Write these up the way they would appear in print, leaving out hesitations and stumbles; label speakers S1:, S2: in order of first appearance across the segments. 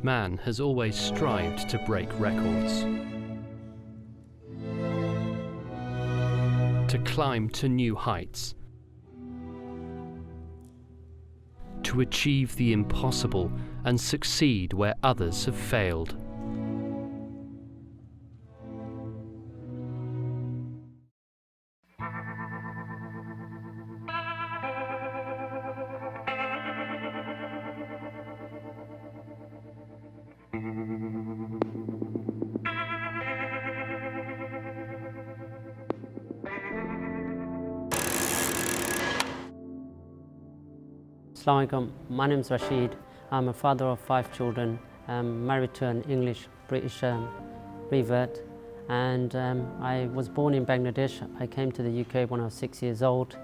S1: man has always strived to break records, to climb to new heights, to achieve the impossible and succeed where others have failed.
S2: Assalamu alaikum. My name is Rashid. I'm a father of 5 children. I'm married to an English-British revert, and I was born in Bangladesh. I came to the UK when I was 6 years old,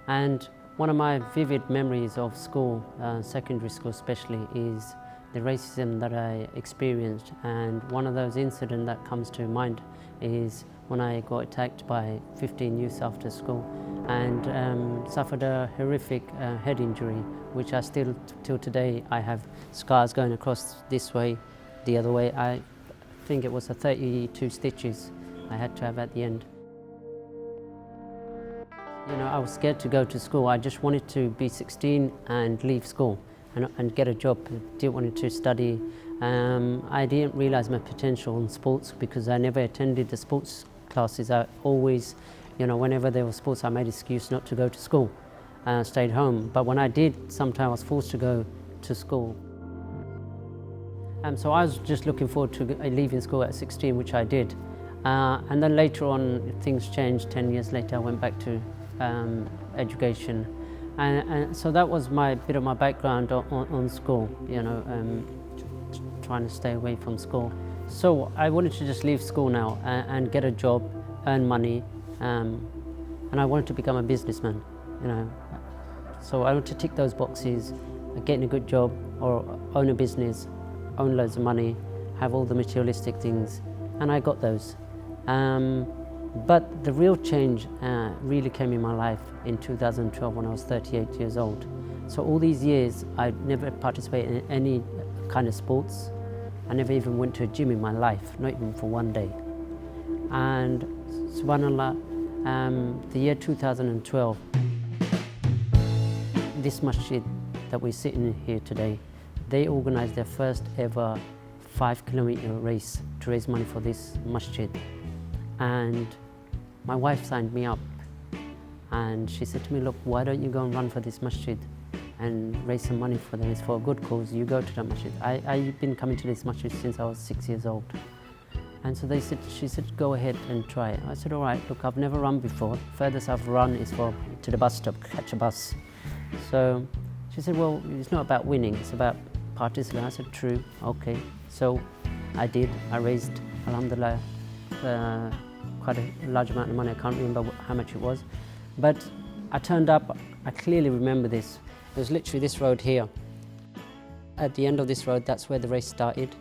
S2: and one of my vivid memories of school, secondary school especially, is the racism that I experienced. And one of those incidents that comes to mind is when I got attacked by 15 youths after school and suffered a horrific head injury, which I still, till today, I have scars going across this way, the other way. I think it was 32 stitches I had to have at the end. You know, I was scared to go to school. I just wanted to be 16 and leave school and get a job. I didn't want to study. I didn't realize my potential in sports because I never attended the sports classes. I always, you know, whenever there was sports, I made an excuse not to go to school. Stayed home. But when I did, sometimes I was forced to go to school. So I was just looking forward to leaving school at 16, which I did. And then later on, things changed. 10 years later, I went back to education. And so that was bit of my background on school, you know, trying to stay away from school. So I wanted to just leave school now and get a job, earn money, and I wanted to become a businessman, you know. So I wanted to tick those boxes, getting a good job or own a business, own loads of money, have all the materialistic things, and I got those. But the real change really came in my life in 2012 when I was 38 years old. So all these years I'd never participated in any kind of sports. I never even went to a gym in my life, not even for one day. And subhanAllah, the year 2012, this masjid that we're sitting in here today, they organized their first ever 5-kilometer race to raise money for this masjid. And my wife signed me up, and she said to me, look, why don't you go and run for this masjid and raise some money for them? It's for a good cause. You go to that masjid. I've been coming to this masjid since I was 6 years old. And so she said, go ahead and try it. I said, all right, look, I've never run before. Furthest I've run is to the bus stop, catch a bus. So she said, well, it's not about winning, it's about participating. I said, true, okay. So I did. I raised, alhamdulillah, quite a large amount of money. I can't remember how much it was. But I turned up, I clearly remember this. It was literally this road here. At the end of this road, that's where the race started,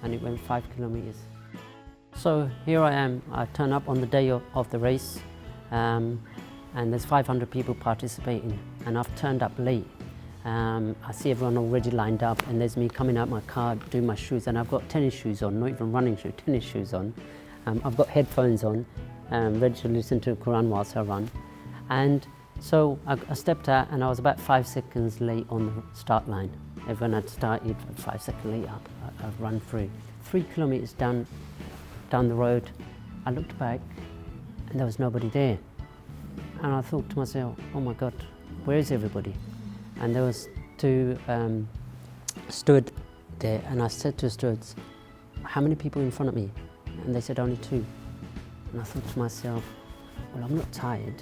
S2: and it went 5 kilometers. So here I am, I turn up on the day of the race, and there's 500 people participating, and I've turned up late. I see everyone already lined up, and there's me coming out my car, doing my shoes, and I've got tennis shoes on, not even running shoes, tennis shoes on. I've got headphones on, ready to listen to the Quran whilst I run. And so I stepped out, and I was about 5 seconds late on the start line. Everyone had started 5 seconds late, I've run through. 3 kilometers down the road, I looked back, and there was nobody there. And I thought to myself, oh my God, where is everybody? And there was 2 stood there, and I said to the stewards, how many people in front of me? And they said only 2. And I thought to myself, well, I'm not tired.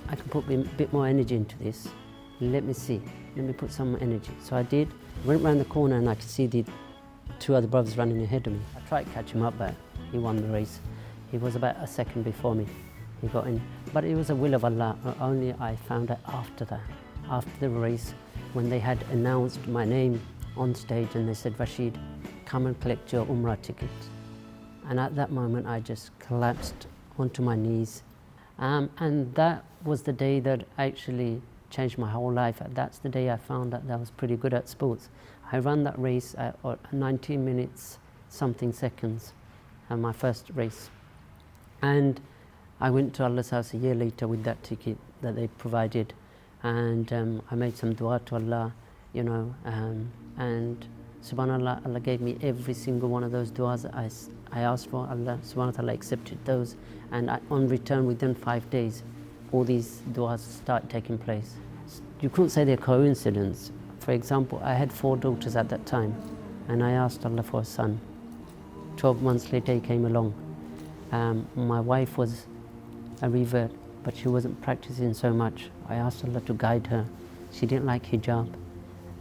S2: I can put a bit more energy into this. Let me see, let me put some energy. So I did, went around the corner, and I could see the 2 other brothers running ahead of me. I tried to catch him up, but he won the race. He was about a second before me. He got in, but it was a will of Allah. Only I found out after that, after the race, when they had announced my name on stage, and they said, Rashid, come and collect your Umrah ticket. And at that moment, I just collapsed onto my knees. And that was the day that actually changed my whole life. That's the day I found that I was pretty good at sports. I I ran that race at 19 minutes something seconds, my first race. And I went to Allah's house a year later with that ticket that they provided, and I made some dua to Allah, you know, and subhanAllah, Allah gave me every single one of those duas that I asked for. Allah subhanahu wa ta'ala accepted those, and on return within 5 days, all these duas started taking place. You couldn't say they're coincidence. For example, I had 4 daughters at that time, and I asked Allah for a son. 12 months later, he came along. My wife was a revert, but she wasn't practicing so much. I asked Allah to guide her. She didn't like hijab.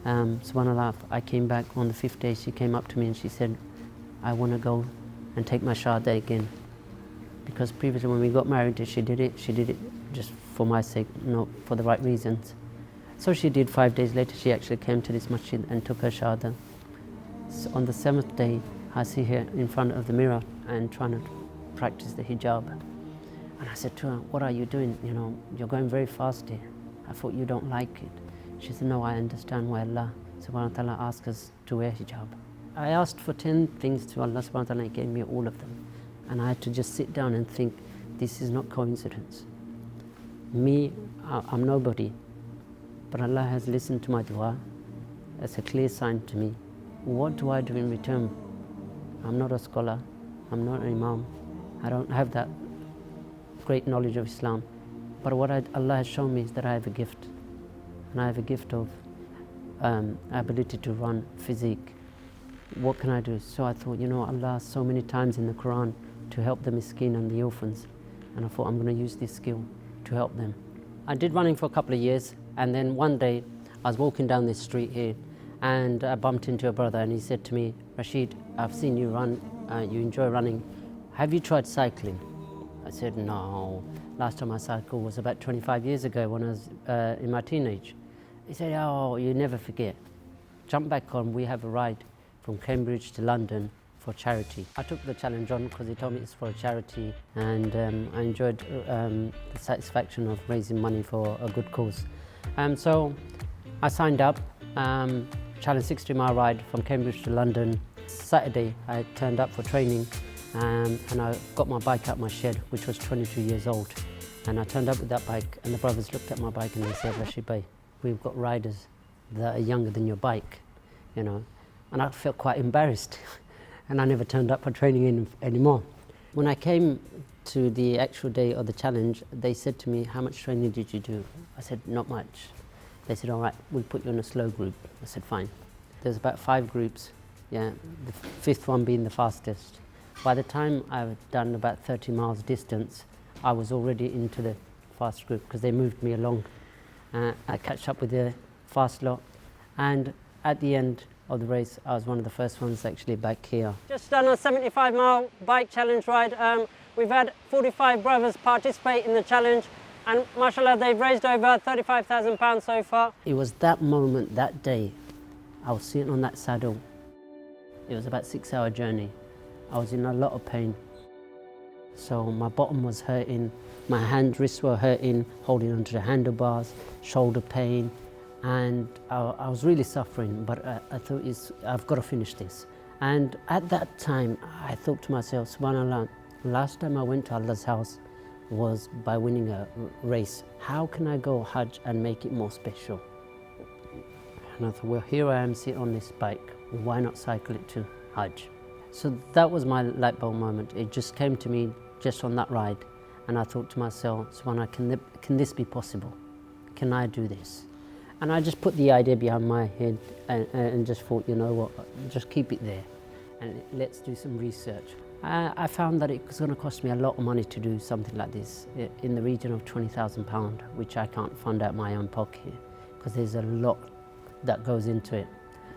S2: SubhanAllah, I came back on the 5th day, she came up to me and she said, I want to go and take my shahada again. Because previously when we got married, she did it just for my sake, not for the right reasons. So she did. 5 days later, she actually came to this masjid and took her shahada. So on the 7th day, I see her in front of the mirror and trying to practice the hijab. And I said to her, what are you doing? You know, you're going very fast here. I thought you don't like it. She said, no, I understand why Allah subhanahu wa ta'ala asks us to wear hijab. I asked for 10 things to Allah subhanahu wa ta'ala, He gave me all of them. And I had to just sit down and think, this is not coincidence. Me, I'm nobody. But Allah has listened to my dua. That's a clear sign to me. What do I do in return? I'm not a scholar. I'm not an imam. I don't have that great knowledge of Islam. But what Allah has shown me is that I have a gift. And I have a gift of ability to run, physique. What can I do? So I thought, you know, Allah so many times in the Quran to help the miskin and the orphans. And I thought, I'm going to use this skill to help them. I did running for a couple of years, and then one day I was walking down this street here and I bumped into a brother, and he said to me, Rashid, I've seen you run, you enjoy running. Have you tried cycling? I said, no. Last time I cycled was about 25 years ago when I was in my teenage. He said, oh, you never forget. Jump back on, we have a ride from Cambridge to London for charity. I took the challenge on because he told me it's for a charity, and I enjoyed the satisfaction of raising money for a good cause. So I signed up, challenge 60-mile ride from Cambridge to London. Saturday I turned up for training, and I got my bike out my shed, which was 22 years old. And I turned up with that bike, and the brothers looked at my bike and they said, Rashid Bhai, we've got riders that are younger than your bike, you know. And I felt quite embarrassed. And I never turned up for training anymore. When I came to the actual day of the challenge, they said to me, how much training did you do? I said, not much. They said, all right, we'll put you in a slow group. I said, fine. There's about 5 groups, yeah, the 5th one being the fastest. By the time I've done about 30 miles distance, I was already into the fast group because they moved me along. I catched up with the fast lot, and at the end of the race, I was one of the first ones actually back here. Just done a 75-mile bike challenge ride. We've had 45 brothers participate in the challenge, and mashallah, they've raised over £35,000 so far. It was that moment, that day, I was sitting on that saddle. It was about a 6-hour journey. I was in a lot of pain. So my bottom was hurting, my hand, wrists were hurting, holding onto the handlebars, shoulder pain, and I was really suffering, but I thought, I've got to finish this. And at that time, I thought to myself, subhanAllah, last time I went to Allah's house was by winning a race. How can I go Hajj and make it more special? And I thought, well, here I am sitting on this bike, why not cycle it to Hajj? So that was my light bulb moment. It just came to me just on that ride. And I thought to myself, subhanAllah, can this be possible? Can I do this? And I just put the idea behind my head and just thought, you know what, just keep it there and let's do some research. I found that it was going to cost me a lot of money to do something like this, in the region of £20,000, which I can't fund out my own pocket because there's a lot that goes into it.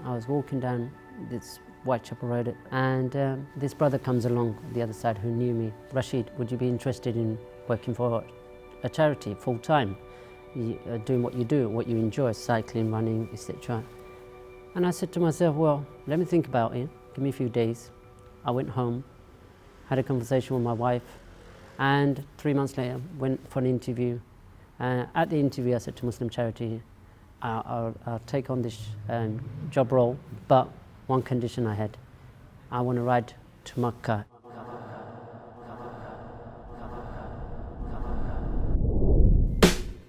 S2: I was walking down this Whitechapel Road, and this brother comes along the other side who knew me. Rashid, would you be interested in working for a charity full-time, doing what you do, what you enjoy, cycling, running, etc.? And I said to myself, well, let me think about it, give me a few days. I went home, had a conversation with my wife, and 3 months later went for an interview. At the interview I said to Muslim Charity, I'll take on this job role, but one condition I had. I want to ride to Makkah.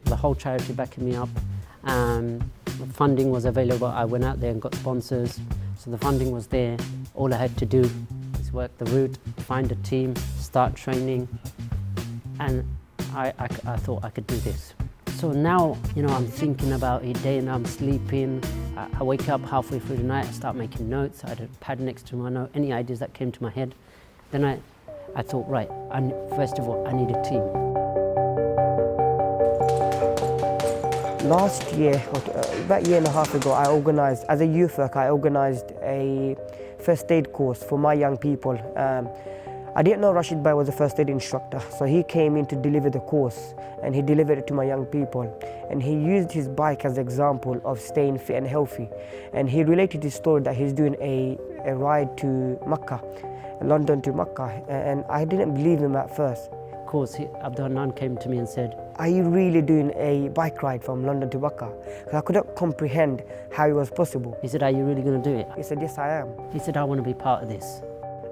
S2: The whole charity backing me up. Funding was available. I went out there and got sponsors. So the funding was there. All I had to do is work the route, find a team, start training. And I thought I could do this. So now, I'm thinking about it day and I'm sleeping. I wake up halfway through the night, I start making notes. I had a pad next to my note, any ideas that came to my head. Then I thought, right, first of all, I need a team.
S3: Last year, about a year and a half ago, I organised, as a youth worker, I organised a first aid course for my young people. I didn't know Rashid was a first aid instructor, so he came in to deliver the course and he delivered it to my young people. And he used his bike as an example of staying fit and healthy. And he related his story that he's doing a ride to Makkah, London to Makkah, and I didn't believe him at first.
S2: Of course, Abdul Hannan came to me and said,
S3: "Are you really doing a bike ride from London to Makkah?" Because I couldn't comprehend how it was possible.
S2: He said, "Are you really going to do it?"
S3: He said, "Yes, I am."
S2: He said, "I want to be part of this."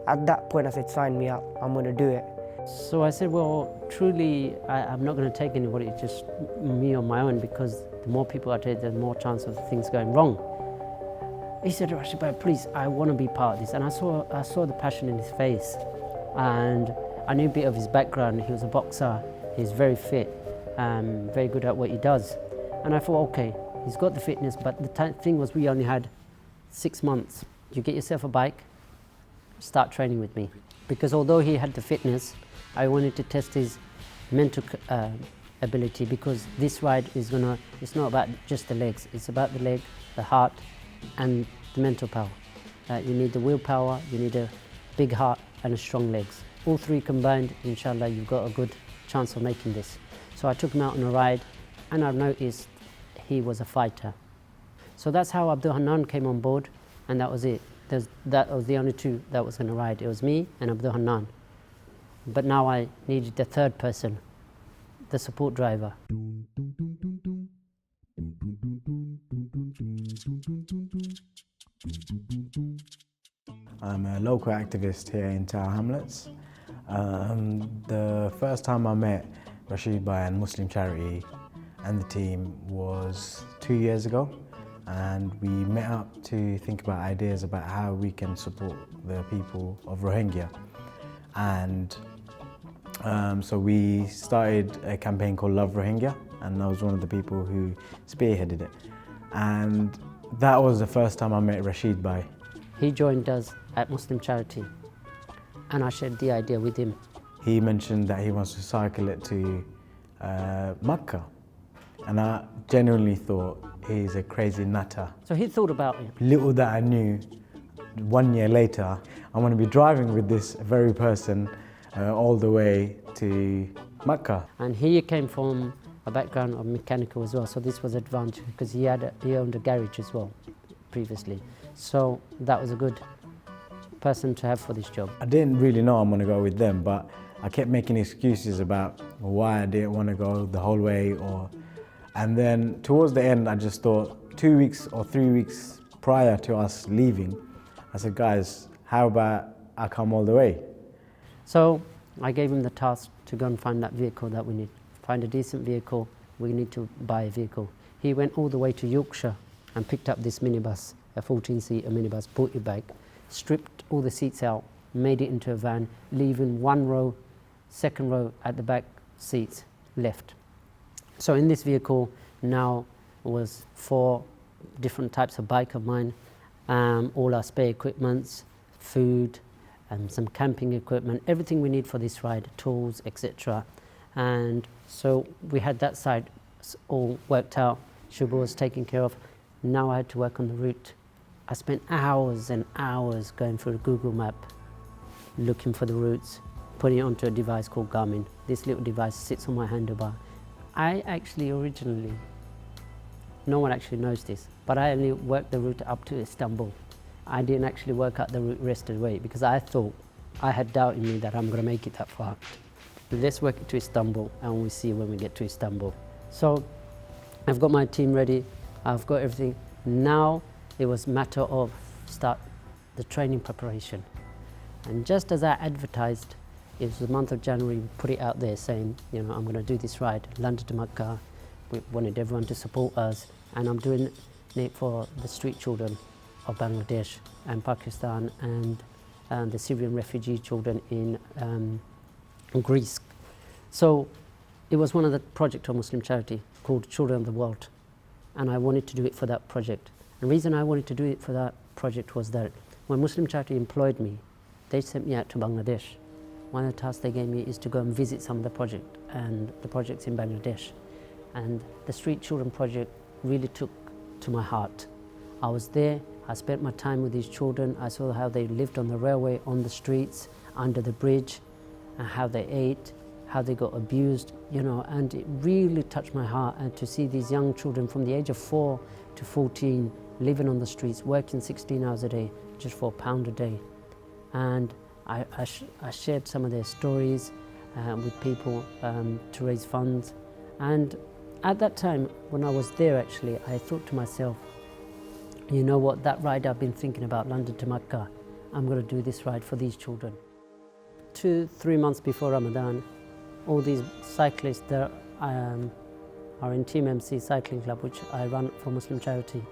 S3: At that point, I said, "Sign me up, I'm going to do it."
S2: So I said, well, truly, I'm not going to take anybody, it's just me on my own, because the more people I take, the more chance of things going wrong. He said, "Rashid, please, I want to be part of this." And I saw the passion in his face. And I knew a bit of his background. He was a boxer, he's very fit, very good at what he does. And I thought, okay, he's got the fitness, but the thing was we only had 6 months. You get yourself a bike, start training with me. Because although he had the fitness, I wanted to test his mental ability, because this ride it's not about just the legs, it's about the leg, the heart, and the mental power. You need the willpower, you need a big heart and a strong legs. All three combined, inshallah, you've got a good chance of making this. So I took him out on a ride, and I've noticed he was a fighter. So that's how Abdul Hannan came on board, and that was it. That was the only two that was going to ride. It was me and Abdul Hannan. But now I needed the third person, the support driver.
S4: I'm a local activist here in Tower Hamlets. The first time I met Rasheed and Muslim Charity and the team was 2 years ago, and we met up to think about ideas about how we can support the people of Rohingya. And so we started a campaign called Love Rohingya, and I was one of the people who spearheaded it. And that was the first time I met Rasheed.
S2: He joined us at Muslim Charity, and I shared the idea with him.
S4: He mentioned that he wants to cycle it to Makkah, and I genuinely thought he's a crazy nutter.
S2: So he thought about it.
S4: Little that I knew, 1 year later, I'm going to be driving with this very person all the way to Makkah.
S2: And he came from a background of mechanical as well, so this was advantage because he owned a garage as well previously. So that was a good person to have for this job.
S4: I didn't really know I'm going to go with them, but I kept making excuses about why I didn't want to go the whole way. And then towards the end, I just thought 2 weeks or 3 weeks prior to us leaving, I said, guys, how about I come all the way?
S2: So I gave him the task to go and find that vehicle that we need. Find a decent vehicle, we need to buy a vehicle. He went all the way to Yorkshire and picked up this minibus, a 14-seater minibus, brought it back, stripped all the seats out, made it into a van, leaving one row, second row at the back seats left. So in this vehicle now was 4 different types of bike of mine, all our spare equipments, food, some camping equipment, everything we need for this ride, tools, etc. And so we had that side all worked out. Shubo was taken care of. Now I had to work on the route. I spent hours and hours going through the Google map, looking for the routes, putting it onto a device called Garmin. This little device sits on my handlebar. I actually originally, no one actually knows this, but I only worked the route up to Istanbul. I didn't actually work out the route rest of the way because I thought, I had doubt in me that I'm going to make it that far. Let's work it to Istanbul and we'll see when we get to Istanbul. So I've got my team ready. I've got everything. Now it was a matter of start the training preparation. And just as I advertised, it was the month of January, we put it out there saying, you know, I'm going to do this ride, London to Makkah. We wanted everyone to support us, and I'm doing it for the street children of Bangladesh and Pakistan and the Syrian refugee children in Greece. So it was one of the projects of Muslim charity called Children of the World, and I wanted to do it for that project. The reason I wanted to do it for that project was that when Muslim charity employed me, they sent me out to Bangladesh. One of the tasks they gave me is to go and visit some of the projects and the projects in Bangladesh. And the Street Children project really took to my heart. I was there, I spent my time with these children, I saw how they lived on the railway, on the streets, under the bridge, and how they ate, how they got abused, you know, and it really touched my heart. And to see these young children from the age of 4 to 14 living on the streets, working 16 hours a day, just for £1 a day. And I shared some of their stories with people to raise funds. And at that time, when I was there actually, I thought to myself, you know what, that ride I've been thinking about, London to Makkah, I'm going to do this ride for these children. 2-3 months before Ramadan, all these cyclists that are in Team MC Cycling Club, which I run for Muslim charity,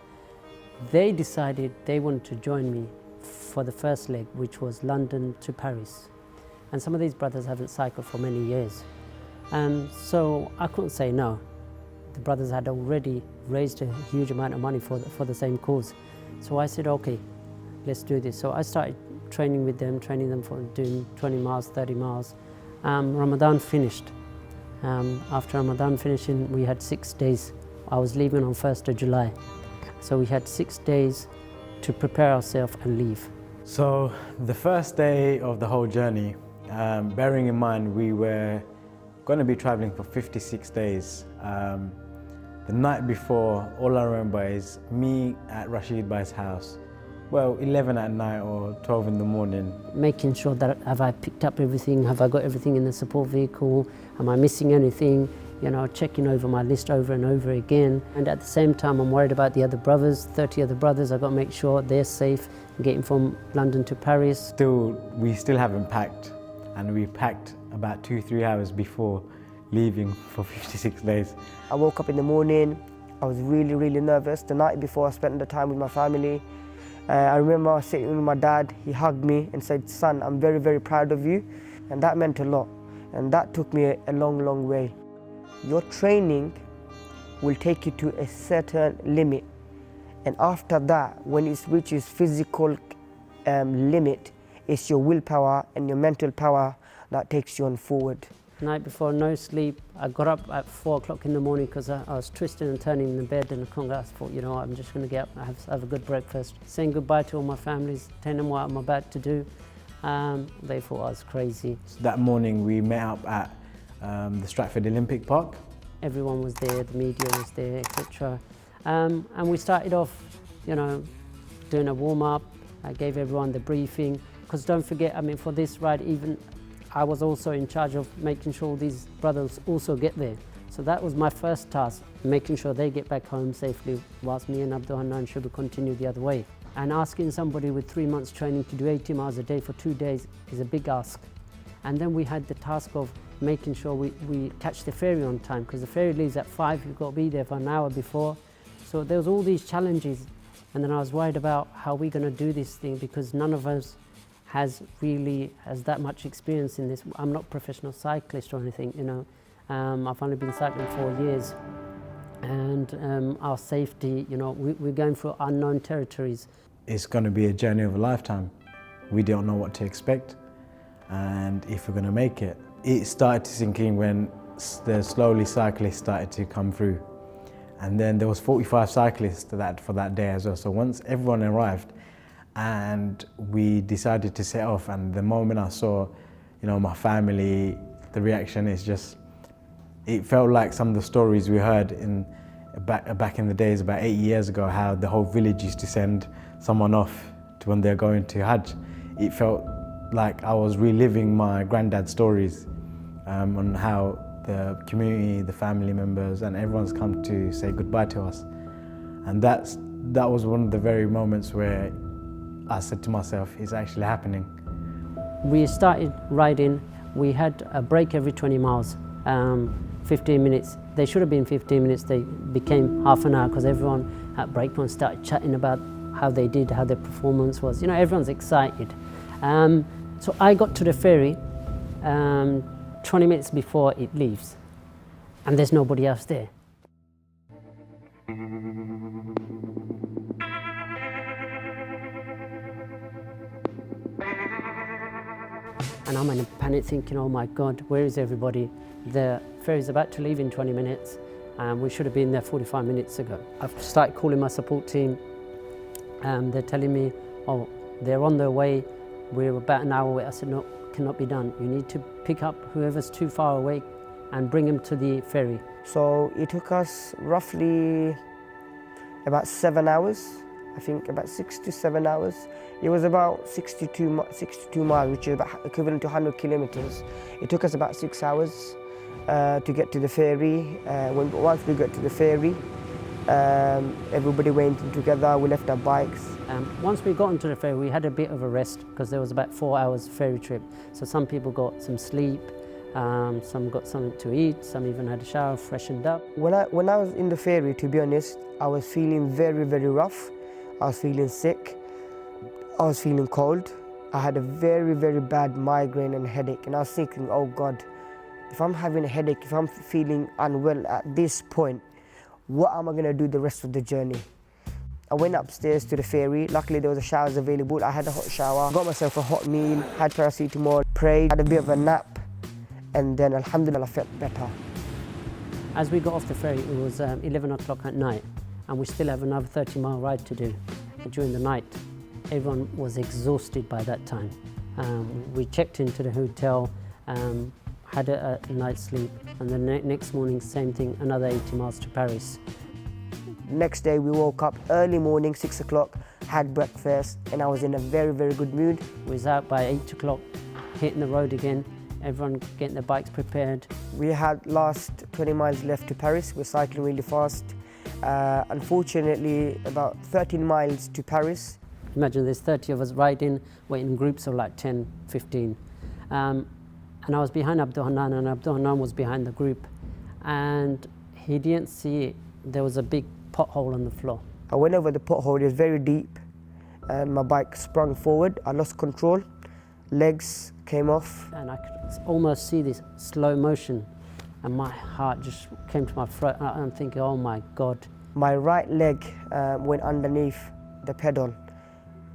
S2: they decided they wanted to join me for the first leg, which was London to Paris. And some of these brothers haven't cycled for many years. So I couldn't say no. The brothers had already raised a huge amount of money for the same cause. So I said, okay, let's do this. So I started training with them, training them for doing 20 miles, 30 miles. Ramadan finished. After Ramadan finishing, we had 6 days. I was leaving on 1st of July. So we had 6 days to prepare ourselves and leave.
S4: So the first day of the whole journey, bearing in mind we were going to be traveling for 56 days. The night before, all I remember is me at Rashid by his house, well, 11 at night or 12 in the morning.
S2: Making sure that have I picked up everything, have I got everything in the support vehicle, am I missing anything, you know, checking over my list over and over again. And at the same time, I'm worried about the other brothers, 30 other brothers. I've got to make sure they're safe, getting from London to Paris.
S4: We still haven't packed, and we packed about 2-3 hours before leaving for 56 days.
S3: I woke up in the morning, I was really, really nervous. The night before, I spent the time with my family. I remember sitting with my dad, he hugged me and said, son, I'm very, very proud of you. And that meant a lot. And that took me a long, long way. Your training will take you to a certain limit. And after that, when it reaches physical limit, it's your willpower and your mental power that takes you on forward.
S2: Night before, no sleep. I got up at 4 o'clock in the morning because I was twisting and turning in the bed, and I thought, you know, I'm just going to get up and have a good breakfast. Saying goodbye to all my families, telling them what I'm about to do. They thought I was crazy.
S4: That morning we met up at the Stratford Olympic Park.
S2: Everyone was there, the media was there, etc. And we started off, you know, doing a warm-up. I gave everyone the briefing, because don't forget, I mean, for this ride, even I was also in charge of making sure these brothers also get there. So that was my first task, making sure they get back home safely, whilst me and Abdul, Hannan and Shubo continue the other way. And asking somebody with 3 months training to do 80 miles a day for 2 days is a big ask. And then we had the task of making sure we catch the ferry on time, because the ferry leaves at 5, you've got to be there for an hour before. So there was all these challenges. And then I was worried about how we're going to do this thing, because none of us has that much experience in this. I'm not a professional cyclist or anything, you know. I've only been cycling 4 years. And our safety, you know, we're going through unknown territories.
S4: It's going to be a journey of a lifetime. We don't know what to expect and if we're going to make it. It started to sink in when the slowly cyclists started to come through. And then there was 45 cyclists for that day as well. So once everyone arrived, and we decided to set off, and the moment I saw, you know, my family, the reaction is just, it felt like some of the stories we heard back in the days, about 8 years ago, how the whole village used to send someone off to when they're going to Hajj. It felt like I was reliving my granddad's stories on how the community, the family members, and everyone's come to say goodbye to us. And that was one of the very moments where I said to myself, it's actually happening.
S2: We started riding, we had a break every 20 miles, 15 minutes. They should have been 15 minutes, they became half an hour because everyone at break point started chatting about how they did, how their performance was. You know, everyone's excited. So I got to the ferry 20 minutes before it leaves, and there's nobody else there. And I'm in a panic thinking, oh my God, where is everybody? The ferry's about to leave in 20 minutes and we should have been there 45 minutes ago. I've started calling my support team. They're telling me, oh, they're on their way. We're about an hour away. I said, no, cannot be done. You need to pick up whoever's too far away and bring them to the ferry.
S3: So it took us roughly about 7 hours, I think about 6 to 7 hours. It was about 62 miles, which is about equivalent to 100 kilometers. It took us about 6 hours to get to the ferry. Once we got to the ferry, everybody went in together, we left our bikes.
S2: Once we got into the ferry, we had a bit of a rest because there was about 4 hours ferry trip. So some people got some sleep, some got something to eat, some even had a shower, freshened up.
S3: When I was in the ferry, to be honest, I was feeling very, very rough. I was feeling sick. I was feeling cold. I had a very, very bad migraine and headache, and I was thinking, oh God, if I'm having a headache, if I'm feeling unwell at this point, what am I going to do the rest of the journey? I went upstairs to the ferry. Luckily there was a showers available. I had a hot shower, got myself a hot meal, had paracetamol, prayed, had a bit of a nap, and then alhamdulillah I felt better.
S2: As we got off the ferry, it was 11 o'clock at night, and we still have another 30-mile ride to do during the night. Everyone was exhausted by that time. We checked into the hotel, had a night's sleep, and the next morning, same thing, another 80 miles to Paris.
S3: Next day we woke up early morning, 6 o'clock, had breakfast, and I was in a very, very good mood.
S2: We was out by 8 o'clock, hitting the road again, everyone getting their bikes prepared.
S3: We had last 20 miles left to Paris. We're cycling really fast. Unfortunately, about 13 miles to Paris.
S2: Imagine there's 30 of us riding, we're in groups of like 10, 15. And I was behind Abdul, and Abdul was behind the group. And he didn't see it. There was a big pothole on the floor. I
S3: went over the pothole, it was very deep, and my bike sprung forward. I lost control, legs came off.
S2: And I could almost see this slow motion, and my heart just came to my throat. I'm thinking, oh my God.
S3: My right leg went underneath the pedal,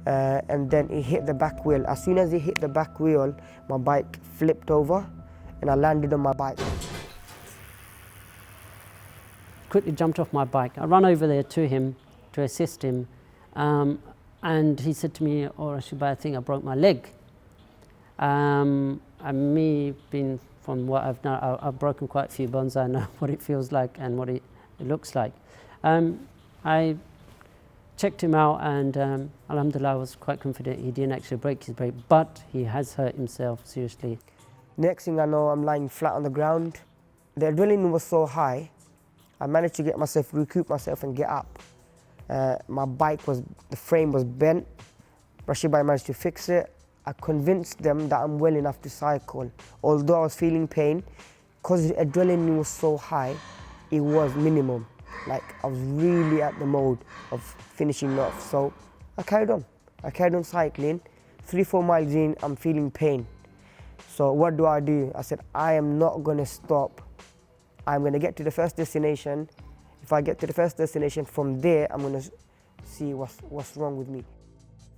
S3: and then it hit the back wheel. As soon as it hit the back wheel, my bike flipped over, and I landed on my bike.
S2: Quickly jumped off my bike. I ran over there to him to assist him, and he said to me, oh Rashid, I think I broke my leg. And me, being from what I've done, I've broken quite a few bones. I know what it feels like and what it looks like. I checked him out, and alhamdulillah, I was quite confident he didn't actually break his brake, but he has hurt himself seriously.
S3: Next thing I know, I'm lying flat on the ground. The adrenaline was so high, I managed to get myself, recoup myself and get up. My bike the frame was bent. Rashid managed to fix it. I convinced them that I'm well enough to cycle. Although I was feeling pain, because the adrenaline was so high, it was minimum. Like I was really at the mode of finishing off. So I carried on. I carried on cycling. 3-4 miles in, I'm feeling pain. So what do? I said, I am not gonna stop. I'm going to get to the first destination. If I get to the first destination, from there, I'm going to see what's wrong with me.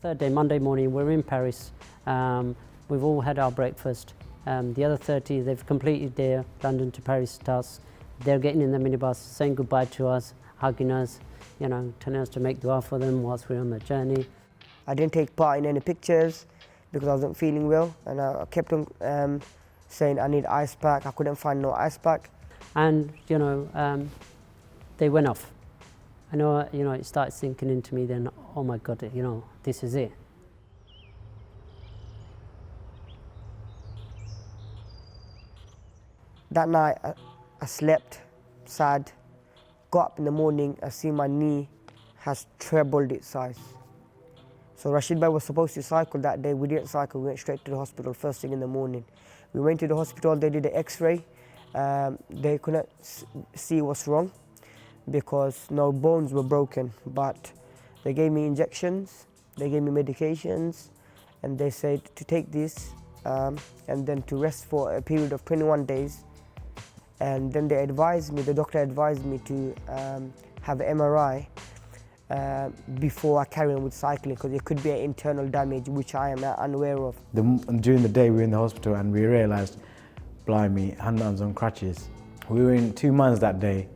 S2: Third day, Monday morning, we're in Paris. We've all had our breakfast. The other 30, they've completed their London to Paris task. They're getting in the minibus, saying goodbye to us, hugging us, telling us to make dua for them whilst we're on the journey.
S3: I didn't take part in any pictures because I wasn't feeling well, and I kept on saying I need ice pack. I couldn't find no ice pack.
S2: And they went off. I know, it started sinking into me then, oh my God, this is it.
S3: That night I slept sad, got up in the morning, I see my knee has trebled its size. So Rashid Bhai was supposed to cycle that day. We didn't cycle, we went straight to the hospital first thing in the morning. We went to the hospital, they did an x-ray. They couldn't see what's wrong because no bones were broken, but they gave me injections, they gave me medications, and they said to take this and then to rest for a period of 21 days. And then they advised me, the doctor advised me to have an MRI before I carry on with cycling because it could be an internal damage which I am unaware of.
S4: During the day we were in the hospital and we realised, blimey, Hannan's on crutches. We were in 2 months that day.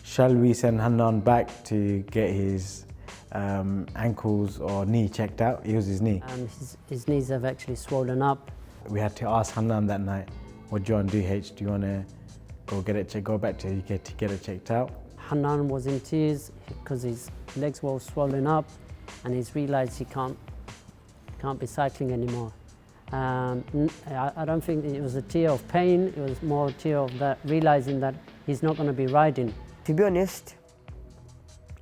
S4: Shall we send Hannan back to get his ankles or knee checked out? It was his knee.
S2: His knees have actually swollen up.
S4: We had to ask Hannan that night, what do you want to do, H? Do you want to go back to the UK to get it checked out?
S2: Hannan was in tears because his legs were all swollen up and he's realised he can't be cycling anymore. I don't think it was a tear of pain, it was more a tear of that, realising that he's not going to be riding.
S3: To be honest,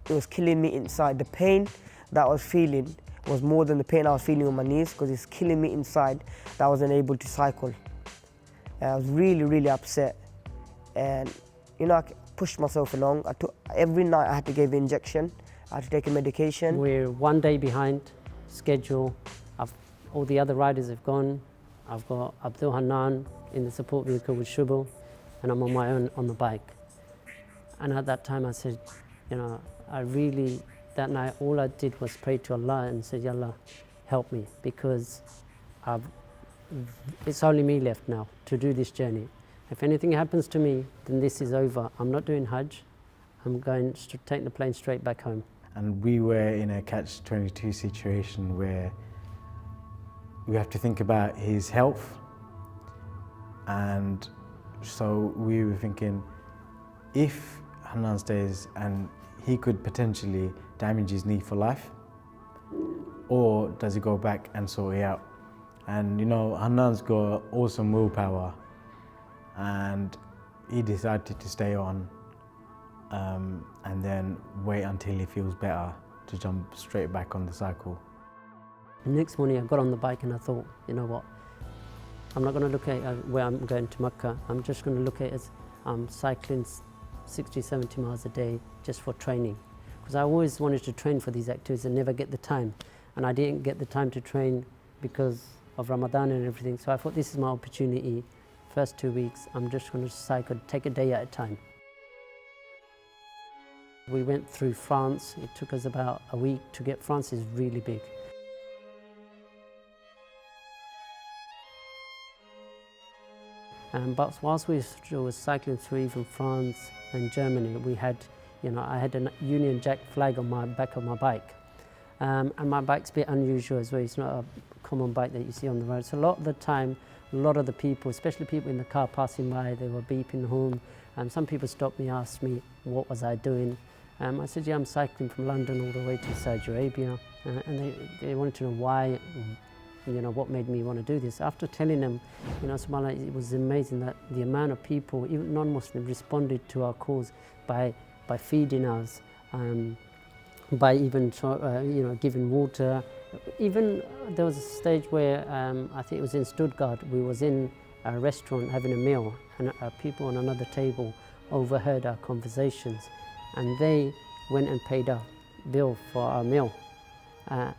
S3: it was killing me inside. The pain that I was feeling was more than the pain I was feeling on my knees because it's killing me inside that I wasn't able to cycle. I was really, really upset. And you know, I pushed myself along. Every night I had to give an injection, I had to take a medication.
S2: We're 1 day behind schedule. All the other riders have gone. I've got Abdul Hannan in the support vehicle with Shubo, and I'm on my own on the bike. And at that time I said, you know, that night all I did was pray to Allah and said, Ya Allah, help me, because it's only me left now to do this journey. If anything happens to me, then this is over. I'm not doing Hajj. I'm going to take the plane straight back home.
S4: And we were in a catch-22 situation where we have to think about his health. And so we were thinking, if Hannan stays and he could potentially damage his knee for life, or does he go back and sort it out? And you know, Hannan's got awesome willpower, and he decided to stay on and then wait until he feels better to jump straight back on the cycle.
S2: The next morning I got on the bike and I thought, you know what, I'm not going to look at where I'm going to Makkah. I'm just going to look at it as cycling 60, 70 miles a day just for training. Because I always wanted to train for these activities and never get the time. And I didn't get the time to train because of Ramadan and everything. So I thought this is my opportunity. First 2 weeks, I'm just going to cycle, take a day at a time. We went through France. It took us about a week to get. France is really big. But whilst we were cycling through even France and Germany, we had, you know, I had a Union Jack flag on my back of my bike. And my bike's a bit unusual as well. It's not a common bike that you see on the road. So a lot of the time, a lot of the people, especially people in the car passing by, they were beeping home. And some people stopped me, asked me what was I doing. I said, yeah, I'm cycling from London all the way to Saudi Arabia. And they wanted to know why, you know, what made me want to do this. After telling them, you know, subhanAllah, it was amazing that the amount of people, even non-Muslims, responded to our cause by feeding us, by even you know, giving water. Even there was a stage where I think it was in Stuttgart, we was in a restaurant having a meal, and people on another table overheard our conversations, and they went and paid our bill for our meal.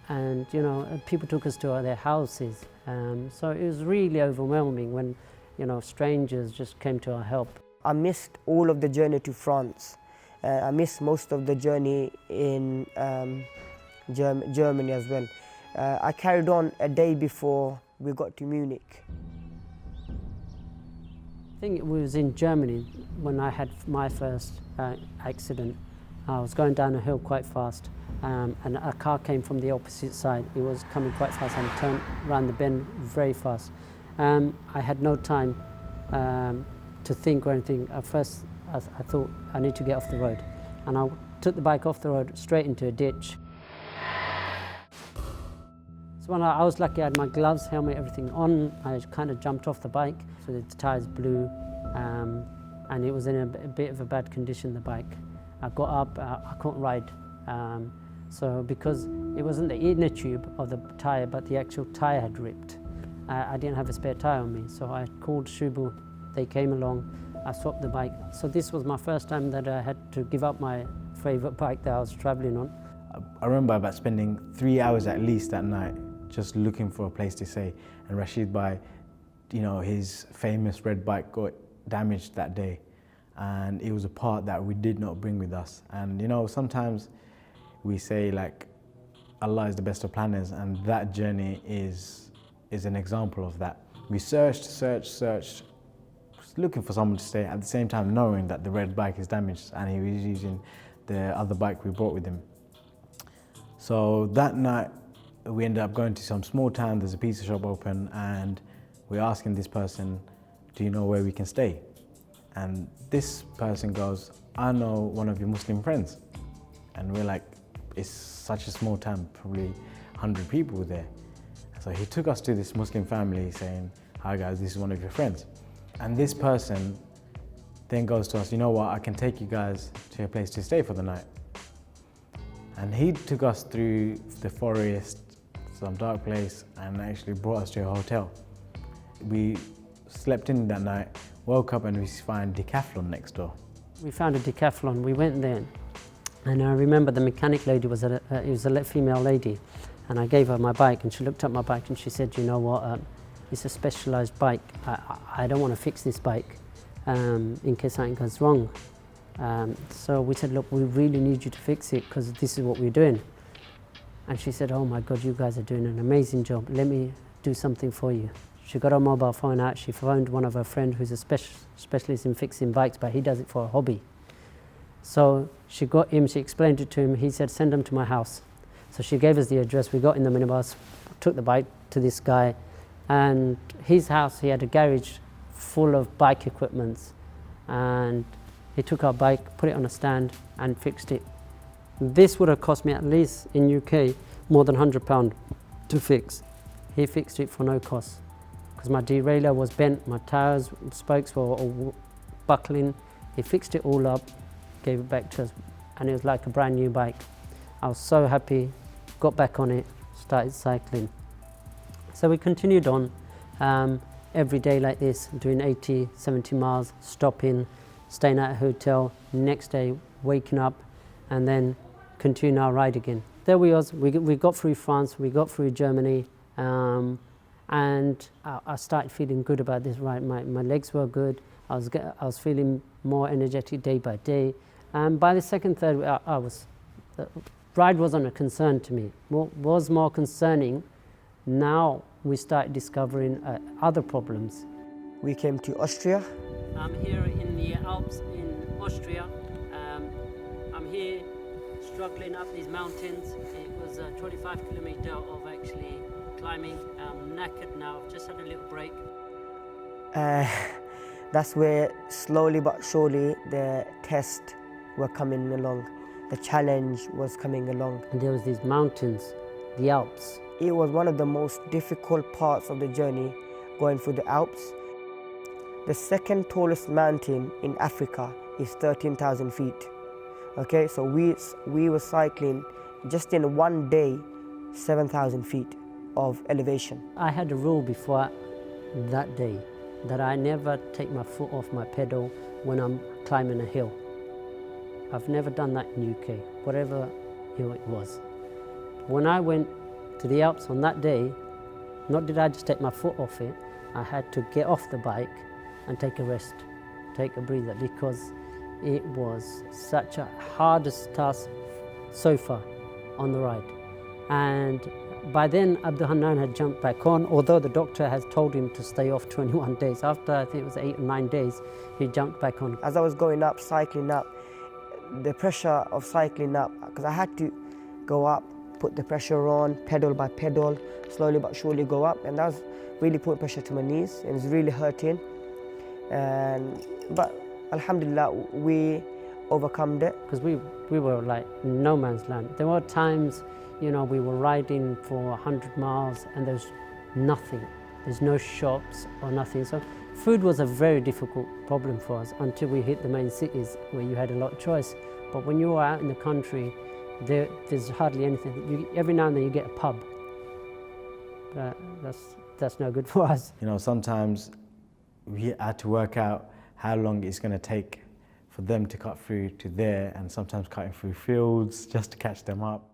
S2: And you know, people took us to their houses. So it was really overwhelming when, you know, strangers just came to our help.
S3: I missed all of the journey to France. I missed most of the journey in Germany as well. I carried on a day before we got to Munich.
S2: I think it was in Germany when I had my first accident. I was going down a hill quite fast, and a car came from the opposite side. It was coming quite fast and turned around the bend very fast. I had no time to think or anything. At first, I thought I need to get off the road, and I took the bike off the road straight into a ditch. So when I was lucky, I had my gloves, helmet, everything on. I kind of jumped off the bike, so the tyres blew, and it was in a bit of a bad condition, the bike. I got up, I couldn't ride. So because it wasn't the inner tube of the tyre, but the actual tyre had ripped. I didn't have a spare tyre on me, so I called Shubo. They came along, I swapped the bike. So this was my first time that I had to give up my favourite bike that I was travelling on.
S4: I remember about spending 3 hours at least that night just looking for a place to stay. And Rashid, his famous red bike got damaged that day, and it was a part that we did not bring with us. And sometimes we say like Allah is the best of planners, and that journey is an example of that. We searched, looking for someone to stay, at the same time knowing that the red bike is damaged and he was using the other bike we brought with him. So that night we ended up going to some small town, there's a pizza shop open, and we're asking this person, do you know where we can stay? And this person goes, I know one of your Muslim friends. And we're like, it's such a small town, probably 100 people there. So he took us to this Muslim family saying, hi guys, this is one of your friends. And this person then goes to us, you know what, I can take you guys to a place to stay for the night. And he took us through the forest, some dark place, and actually brought us to a hotel. We slept in that night, woke up, and we found Decathlon next door.
S2: We found a Decathlon, we went there, and I remember the mechanic lady was a female lady, and I gave her my bike, and she looked at my bike and she said, you know what, it's a specialised bike. I don't want to fix this bike in case something goes wrong. So we said, look, we really need you to fix it because this is what we're doing. And she said, oh my God, you guys are doing an amazing job. Let me do something for you. She got her mobile phone out. She phoned one of her friends who's a specialist in fixing bikes, but he does it for a hobby. So she got him, she explained it to him. He said, send them to my house. So she gave us the address. We got in the minibus, took the bike to this guy, and his house, he had a garage full of bike equipments, and he took our bike, put it on a stand and fixed it. This would have cost me at least in UK more than £100 to fix. He fixed it for no cost because my derailleur was bent, my tyres, spokes were all buckling. He fixed it all up, gave it back to us, and it was like a brand new bike. I was so happy, got back on it, started cycling. So we continued on every day like this, doing 80, 70 miles, stopping, staying at a hotel, next day waking up, and then continuing our ride again. There we was, we got through France, we got through Germany, and I started feeling good about this ride. My legs were good, I was feeling more energetic day by day. And by the second, third, the ride wasn't a concern to me. What was more concerning, now we started discovering other problems.
S3: We came to Austria.
S2: I'm here in the Alps in Austria. I'm here struggling up these mountains. It was a 25 kilometer of actually climbing. I'm knackered now, I've just had a little break.
S3: That's where slowly but surely the tests were coming along. The challenge was coming along.
S2: And there was these mountains, the Alps.
S3: It was one of the most difficult parts of the journey, going through the Alps. The second tallest mountain in Africa is 13,000 feet. Okay, so we were cycling just in one day, 7,000 feet of elevation.
S2: I had a rule before that day that I never take my foot off my pedal when I'm climbing a hill. I've never done that in UK, whatever hill it was. When I went to the Alps on that day, not did I just take my foot off it, I had to get off the bike and take a rest, take a breather, because it was such a hardest task so far on the ride. And by then Abdul Hannan had jumped back on, although the doctor has told him to stay off 21 days. After I think it was 8 or 9 days, he jumped back on.
S3: As I was going up, cycling up, the pressure of cycling up, because I had to go up, put the pressure on, pedal by pedal, slowly but surely go up, and that was really putting pressure to my knees, and it was really hurting. But alhamdulillah, we overcome it.
S2: Because we were like no man's land. There were times, you know, we were riding for 100 miles and there's nothing. There's no shops or nothing. So food was a very difficult problem for us until we hit the main cities where you had a lot of choice. But when you were out in the country, There's hardly anything. Every now and then you get a pub, but that's no good for us.
S4: You know, sometimes we had to work out how long it's going to take for them to cut through to there, and sometimes cutting through fields just to catch them up.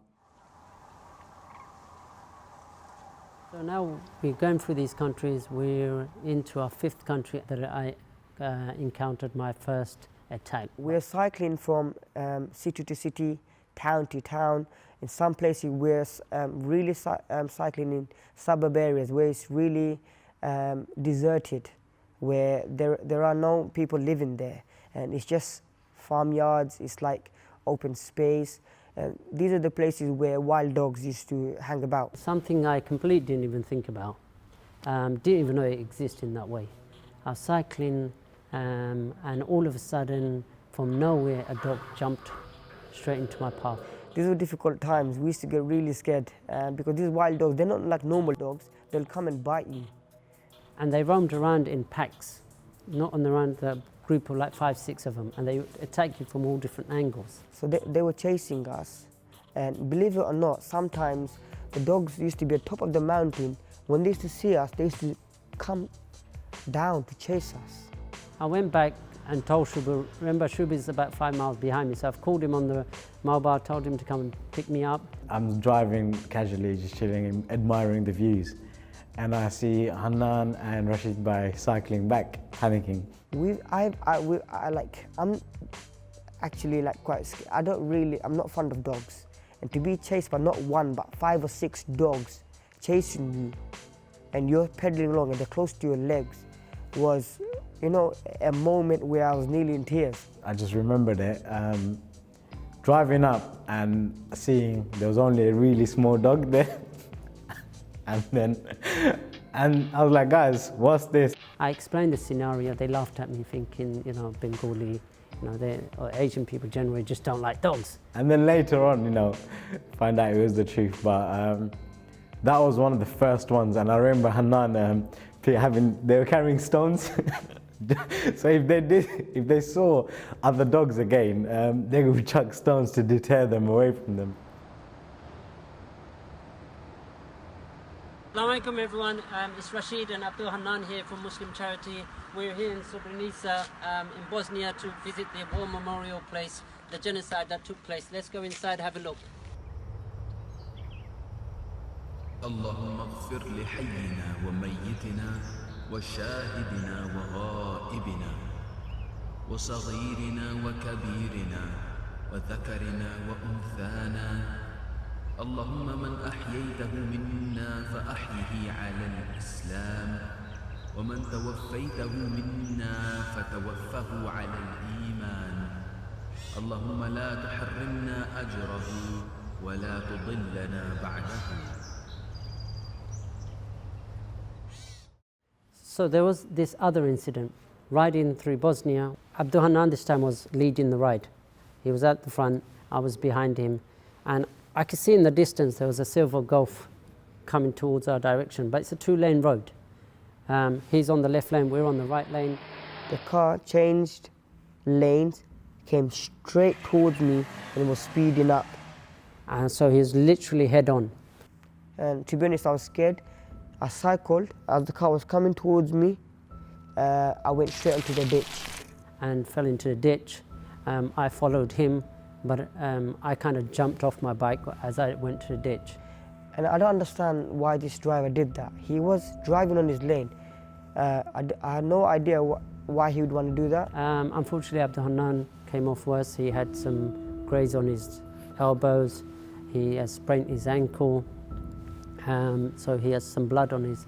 S2: So now we're going through these countries. We're into our 5th country that I encountered my first attack.
S3: We're cycling from city to city, town to town. In some places we're really cycling in suburb areas where it's really deserted, where there are no people living there, and it's just farmyards, it's like open space. These are the places where wild dogs used to hang about.
S2: Something I completely didn't even think about, didn't even know it existed in that way. I was cycling and all of a sudden, from nowhere, a dog jumped straight into my path.
S3: These were difficult times. We used to get really scared because these wild dogs, they're not like normal dogs. They'll come and bite you.
S2: And they roamed around in packs, not on their own, the group of like 5, 6 of them, and they attack you from all different angles.
S3: So they were chasing us, and believe it or not, sometimes the dogs used to be at the top of the mountain. When they used to see us, they used to come down to chase us.
S2: I went back and told Shubo, remember Shubo is about 5 miles behind me, so I've called him on the mobile, told him to come and pick me up.
S4: I'm driving casually, just chilling and admiring the views. And I see Hannan and Rashid cycling back, panicking. I'm actually like quite scared. I'm not fond of dogs. And to be chased by not 1 but 5 or 6 dogs chasing you, and you're pedaling along and they're close to your legs, was, you know, a moment where I was nearly in tears. I just remembered it, driving up and seeing there was only a really small dog there. And I was like, guys, what's this?
S2: I explained the scenario. They laughed at me, thinking, you know, Bengali, you know, or Asian people generally just don't like dogs.
S4: And then later on, you know, find out it was the truth. But that was one of the first ones. And I remember Hannan they were carrying stones. So if they saw other dogs again, they would chuck stones to deter them away from them.
S2: Assalamu alaikum everyone, it's Rashid and Abdul Hannan here from Muslim Charity. We're here in Srebrenica in Bosnia to visit the war memorial place, the genocide that took place. Let's go inside, have a look.
S5: اللهم اغفر لحينا وميتنا وشاهدنا وغائبنا وصغيرنا وكبيرنا وذكرنا وأنثانا اللهم من أحييته منا فأحيه على الإسلام ومن توفيته منا فتوفه على الإيمان اللهم لا تحرمنا أجره ولا تضلنا بعده.
S2: So there was this other incident, riding through Bosnia. Abdul Hannan this time was leading the ride. He was at the front, I was behind him, and I could see in the distance there was a silver Golf coming towards our direction, but it's a 2-lane road. He's on the left lane, we're on the right lane.
S3: The car changed lanes, came straight towards me, and was speeding up.
S2: And so he was literally head on.
S3: And to be honest, I was scared. I cycled. As the car was coming towards me, I went straight into the ditch.
S2: And fell into the ditch. I followed him, but I kind of jumped off my bike as I went to the ditch.
S3: And I don't understand why this driver did that. He was driving on his lane. I had no idea why he would want to do that.
S2: Unfortunately, Abdul Hannan came off worse. He had some graze on his elbows. He has sprained his ankle. So he has some blood on his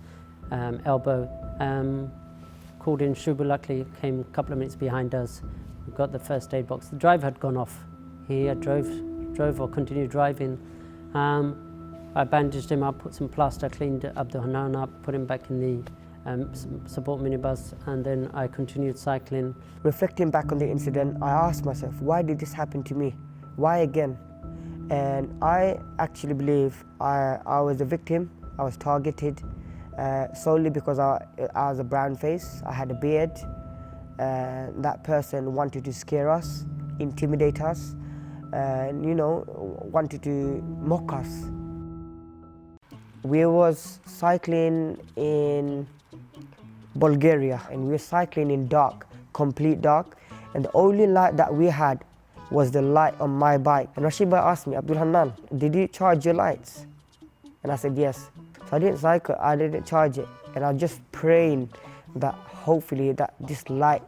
S2: elbow. Called in Shubo, luckily came a couple of minutes behind us. We got the first aid box. The driver had gone off. He had drove or continued driving. I bandaged him up, put some plaster, cleaned Abdul Hannan up, put him back in the support minibus, and then I continued cycling.
S3: Reflecting back on the incident, I asked myself, why did this happen to me? Why again? And I actually believe I was a victim. I was targeted solely because I was a brown face. I had a beard. That person wanted to scare us, intimidate us. and wanted to mock us. We was cycling in Bulgaria, and we were cycling in dark, complete dark, and the only light that we had was the light on my bike. And Rashid asked me, Abdul Hannan, did you charge your lights? And I said yes. So I didn't cycle, I didn't charge it, and I was just praying that hopefully that this light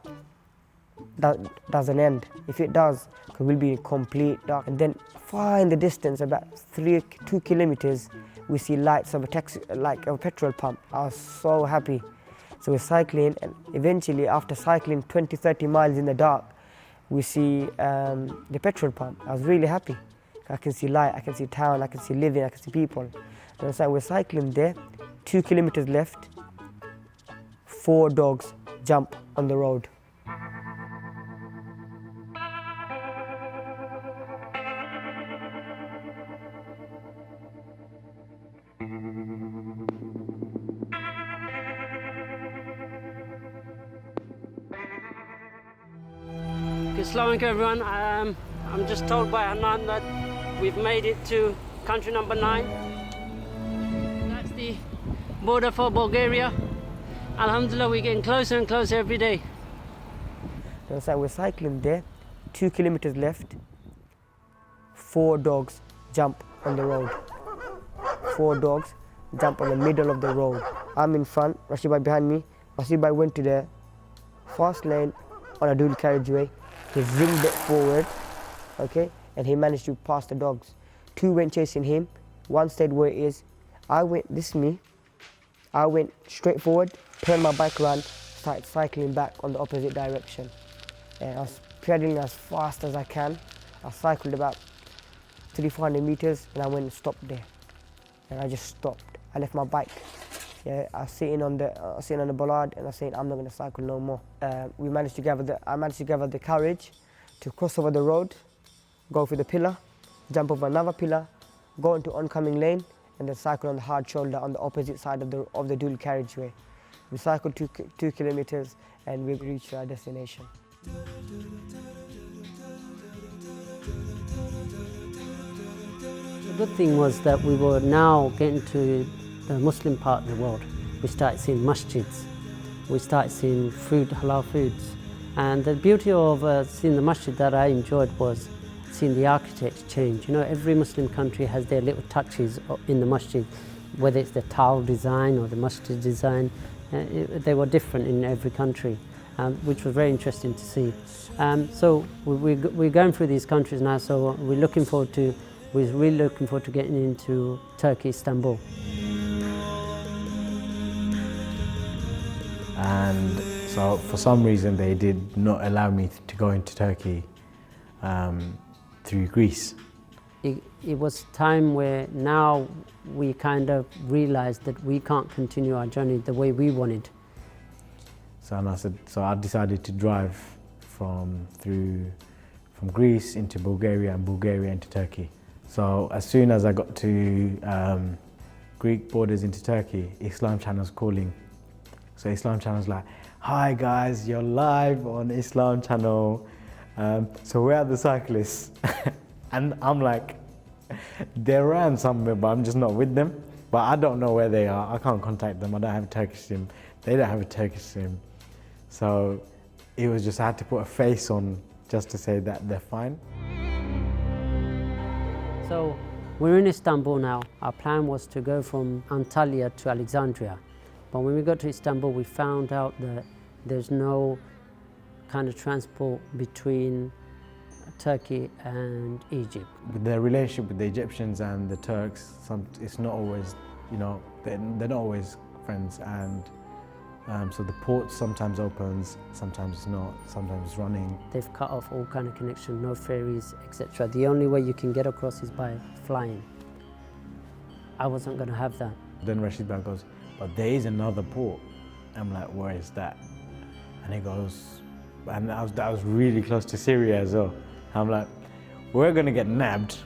S3: doesn't end. If it does, it will be complete dark. And then far in the distance, about 2 kilometers, we see lights of a taxi, like a petrol pump. I was so happy. So we're cycling, and eventually after cycling 20-30 miles in the dark, we see the petrol pump. I was really happy. I can see light, I can see town, I can see living, I can see people. And so we're cycling there, 2 kilometers left, 4 dogs jump on the road.
S2: Assalamu alaikum everyone. I'm just told by Hannan that we've made it to country number 9. That's the border for Bulgaria. Alhamdulillah, we're getting closer and closer every day.
S3: So we're cycling there, 2 kilometers left, 4 dogs jump on the road. 4 dogs jump on the middle of the road. I'm in front, Rashid behind me. Rashid went to the fast lane on a dual carriageway. He zinged it forward, okay, and he managed to pass the dogs. 2 went chasing him, 1 stayed where he is. I went straight forward, turned my bike around, started cycling back on the opposite direction. And I was pedaling as fast as I can. I cycled about 300-400 meters, and I went and stopped there. And I just stopped. I left my bike. Yeah, I was sitting on the bollard, and I was saying, I'm not going to cycle no more. I managed to gather the courage to cross over the road, go through the pillar, jump over another pillar, go into oncoming lane, and then cycle on the hard shoulder on the opposite side of the dual carriageway. We cycled 2 kilometers, and we reached our destination.
S2: The good thing was that we were now getting to the Muslim part of the world. We started seeing masjids, we started seeing food, halal foods. And the beauty of seeing the masjid that I enjoyed was seeing the architecture change. Every Muslim country has their little touches in the masjid, whether it's the tile design or the masjid design. They were different in every country, which was very interesting to see. So we're going through these countries now, so we're really looking forward to getting into Turkey, Istanbul.
S4: And so for some reason they did not allow me to go into Turkey through Greece.
S2: It was time where now we kind of realized that we can't continue our journey the way we wanted.
S4: So I decided to drive from Greece into Bulgaria and Bulgaria into Turkey. So as soon as I got to Greek borders into Turkey, Islam Channel's calling. So Islam Channel's like, hi guys, you're live on Islam Channel. So where are the cyclists? And I'm like, they're around somewhere, but I'm just not with them. But I don't know where they are. I can't contact them. I don't have a Turkish SIM. They don't have a Turkish SIM. So it was just, I had to put a face on just to say that they're fine.
S2: So we're in Istanbul now. Our plan was to go from Antalya to Alexandria. But when we got to Istanbul, we found out that there's no kind of transport between Turkey and Egypt.
S4: With the relationship with the Egyptians and the Turks, it's not always, they're not always friends. And so the port sometimes opens, sometimes it's not, sometimes it's running.
S2: They've cut off all kind of connection, no ferries, etc. The only way you can get across is by flying. I wasn't going to have that.
S4: Then Rashid goes, but there is another port. I'm like, where is that? And he goes, and that was really close to Syria as well. I'm like, we're gonna get nabbed,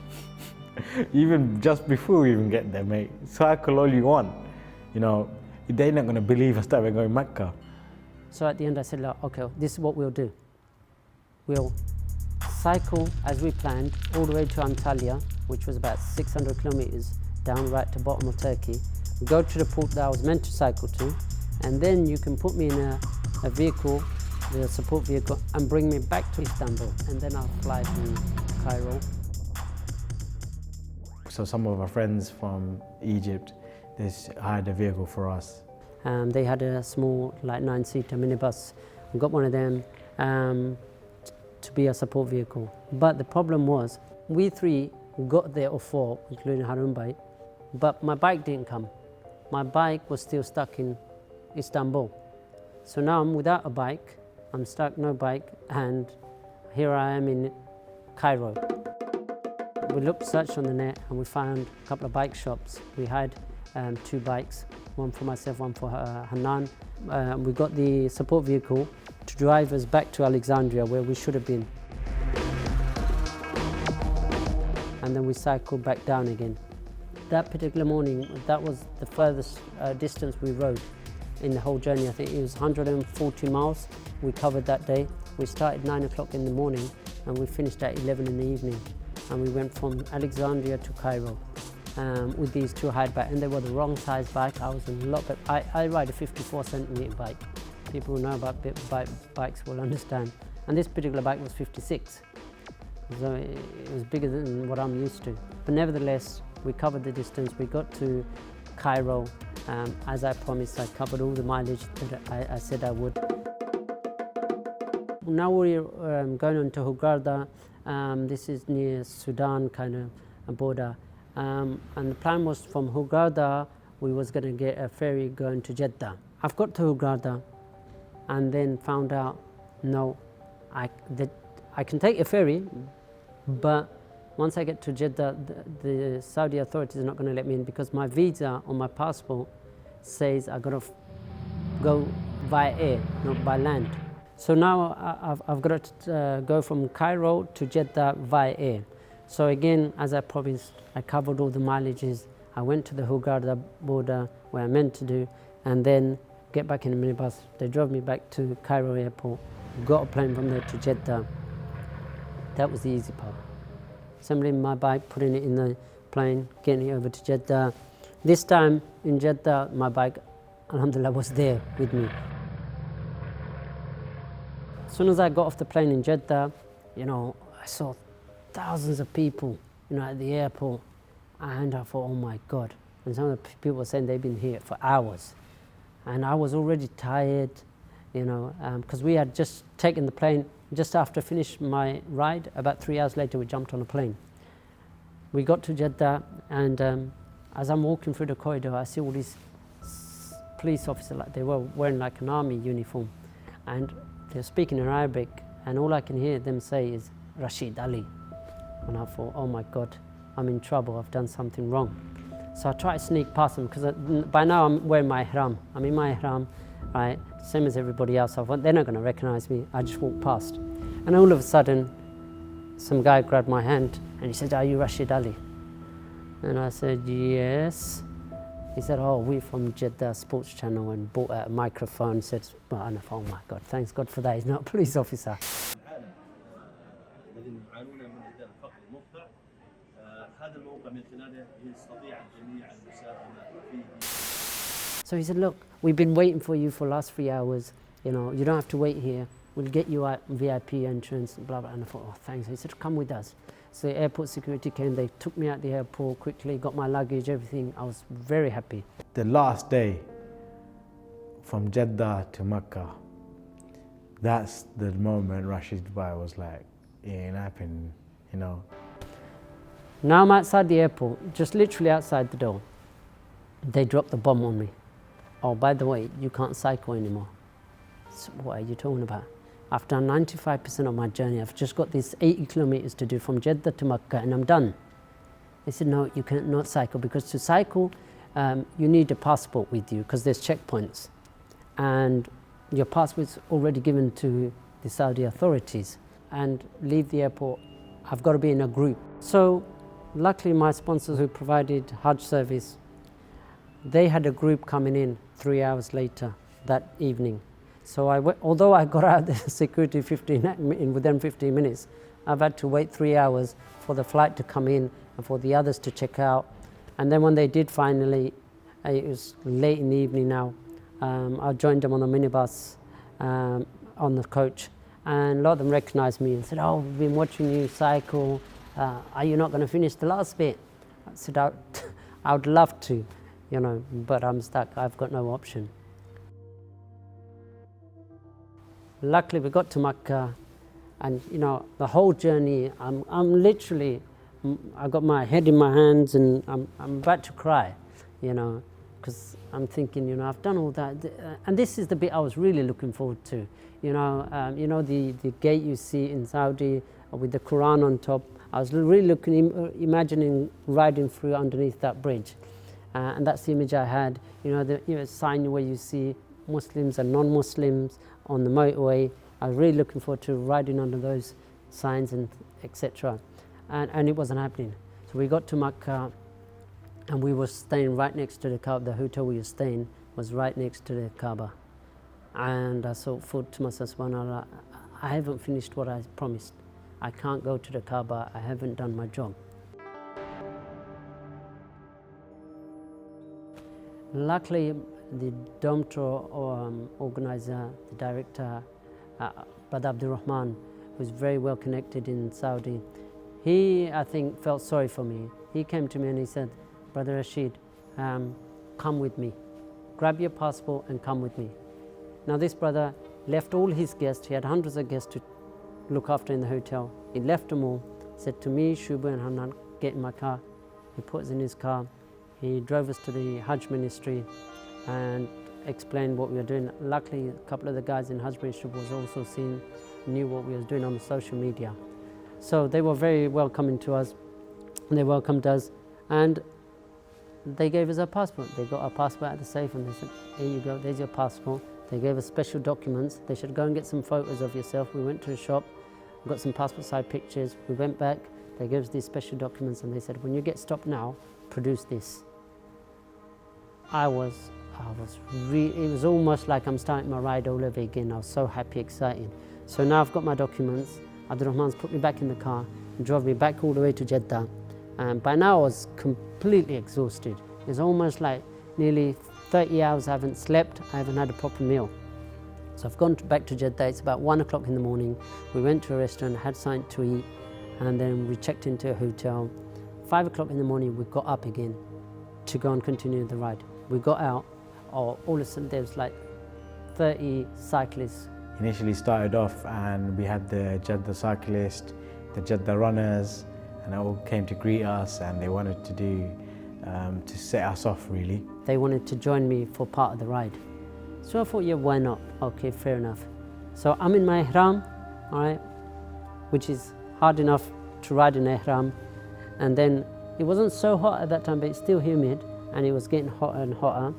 S4: even just before we even get there, mate. Cycle all you want. They're not gonna believe us that we're going Makkah.
S2: So at the end I said, okay, this is what we'll do. We'll cycle as we planned all the way to Antalya, which was about 600 kilometers down right to bottom of Turkey. We go to the port that I was meant to cycle to, and then you can put me in a vehicle, the support vehicle, and bring me back to Istanbul, and then I'll fly to Cairo.
S4: So some of our friends from Egypt, they hired a vehicle for us.
S2: They had a small, like 9-seater minibus. We got one of them to be a support vehicle. But the problem was, we three got there, or four, including Harun bhai, but my bike didn't come. My bike was still stuck in Istanbul. So now I'm without a bike, I'm stuck, no bike, and here I am in Cairo. We searched on the net and we found a couple of bike shops. We had 2 bikes, one for myself, one for Hannan. We got the support vehicle to drive us back to Alexandria, where we should have been. And then we cycled back down again. That particular morning, that was the furthest distance we rode in the whole journey. I think it was 140 miles we covered that day. We started 9 o'clock in the morning and we finished at 11 in the evening. And we went from Alexandria to Cairo with these 2 hide bikes, and they were the wrong size bike. I was a lot better. I ride a 54 centimeter bike. People who know about bikes will understand. And this particular bike was 56. So it was bigger than what I'm used to. But nevertheless, we covered the distance. We got to Cairo. As I promised, I covered all the mileage that I said I would. Now we're going on to Hurghada. This is near Sudan kind of a border. And the plan was from Hurghada, we was going to get a ferry going to Jeddah. I've got to Hurghada and then found out, no, I can take a ferry, but once I get to Jeddah, the Saudi authorities are not going to let me in because my visa on my passport says I've got to go via air, not by land. So now I've got to go from Cairo to Jeddah via air. So again, as I promised, I covered all the mileages. I went to the Hurghada border where I meant to do, and then get back in a minibus. They drove me back to Cairo airport, got a plane from there to Jeddah. That was the easy part. Assembling my bike, putting it in the plane, getting it over to Jeddah. This time in Jeddah, my bike, alhamdulillah, was there with me. As soon as I got off the plane in Jeddah, I saw thousands of people, at the airport, and I thought, oh my God. And some of the people were saying they've been here for hours. And I was already tired, because we had just taken the plane. Just after I finished my ride, about 3 hours later, we jumped on a plane. We got to Jeddah, and as I'm walking through the corridor, I see all these police officers, they were wearing like an army uniform, and they're speaking in Arabic, and all I can hear them say is, Rashid, Ali. And I thought, oh my God, I'm in trouble, I've done something wrong. So I tried to sneak past them, because by now I'm wearing my ihram. I'm in my ihram, right, same as everybody else. They're not going to recognize me. I just walked past. And all of a sudden, some guy grabbed my hand, and he said, are you Rashid Ali? And I said, yes. He said, oh, we're from Jeddah Sports Channel, and brought out a microphone, said, well, and I thought, oh my God, thanks God for that, he's not a police officer. So he said, look, we've been waiting for you for the last 3 hours, you don't have to wait here, we'll get you out VIP entrance, blah, blah, and I thought, oh, thanks. He said, come with us. So the airport security came, they took me out the airport quickly, got my luggage, everything. I was very happy.
S4: The last day from Jeddah to Makkah, that's the moment Rasheed was like, it ain't happening,
S2: Now I'm outside the airport, just literally outside the door. They dropped the bomb on me. Oh, by the way, you can't cycle anymore. So what are you talking about? I've done 95% of my journey. I've just got these 80 kilometers to do from Jeddah to Makkah, and I'm done. They said, no, you cannot cycle, because to cycle, you need a passport with you, because there's checkpoints. And your passport's already given to the Saudi authorities. And leave the airport, I've got to be in a group. So luckily my sponsors who provided Hajj service, they had a group coming in 3 hours later that evening. So although I got out of the security within 15 minutes, I've had to wait 3 hours for the flight to come in and for the others to check out. And then when they did finally, it was late in the evening now, I joined them on the minibus, on the coach, and a lot of them recognised me and said, "Oh, we've been watching you cycle, are you not going to finish the last bit?" I said, I would love to, you know, but I'm stuck, I've got no option. Luckily we got to Makkah, and you know, the whole journey, I'm literally, I got my head in my hands and I'm about to cry, you know, because I'm thinking, you know, I've done all that, and this is the bit I was really looking forward to. You know, the gate you see in Saudi with the Quran on top. I was really imagining riding through underneath that bridge, and that's the image I had. You know, the sign where you see Muslims and non-Muslims on the motorway. I was really looking forward to riding under those signs and etc. And it wasn't happening. So we got to Makkah, and we were staying right next to the Kaaba. The hotel we were staying was right next to the Kaaba. And I thought to myself, subhanAllah, I haven't finished what I promised. I can't go to the Kaaba, I haven't done my job. Luckily, the dormitory organizer, the director, Brother Abdul, who's very well connected in Saudi, he, I think, felt sorry for me. He came to me and he said, "Brother Rashid, come with me. Grab your passport and come with me." Now this brother left all his guests, he had hundreds of guests to look after in the hotel. He left them all, said to me, Shubo and Hannan, "Get in my car." He put us in his car. He drove us to the Hajj ministry and explained what we were doing. Luckily, a couple of the guys in Hajj ministry was also knew what we were doing on the social media. So they were very welcoming to us, and they welcomed us, and they gave us our passport. They got our passport at the safe and they said, "Here you go, there's your passport." They gave us special documents. They said, "Go and get some photos of yourself." We went to a shop, got some passport size pictures. We went back, they gave us these special documents and they said, "When you get stopped now, produce this." It was almost like I'm starting my ride all over again. I was so happy, excited. So now I've got my documents. Abdul Rahman's put me back in the car and drove me back all the way to Jeddah. And by now I was completely exhausted. It was almost like nearly 30 hours I haven't slept, I haven't had a proper meal. So I've gone back to Jeddah. It's about 1 o'clock in the morning. We went to a restaurant, had something to eat, and then we checked into a hotel. 5 o'clock in the morning, we got up again to go and continue the ride. We got out, all of a sudden there was like 30 cyclists.
S4: Initially started off and we had the Jeddah cyclists, the Jeddah runners, and they all came to greet us and they wanted to do, to set us off really.
S2: They wanted to join me for part of the ride. So I thought, yeah, why not? Okay, fair enough. So I'm in my ihram, all right, which is hard enough to ride in ihram. And then it wasn't so hot at that time, but it's still humid and it was getting hotter and hotter.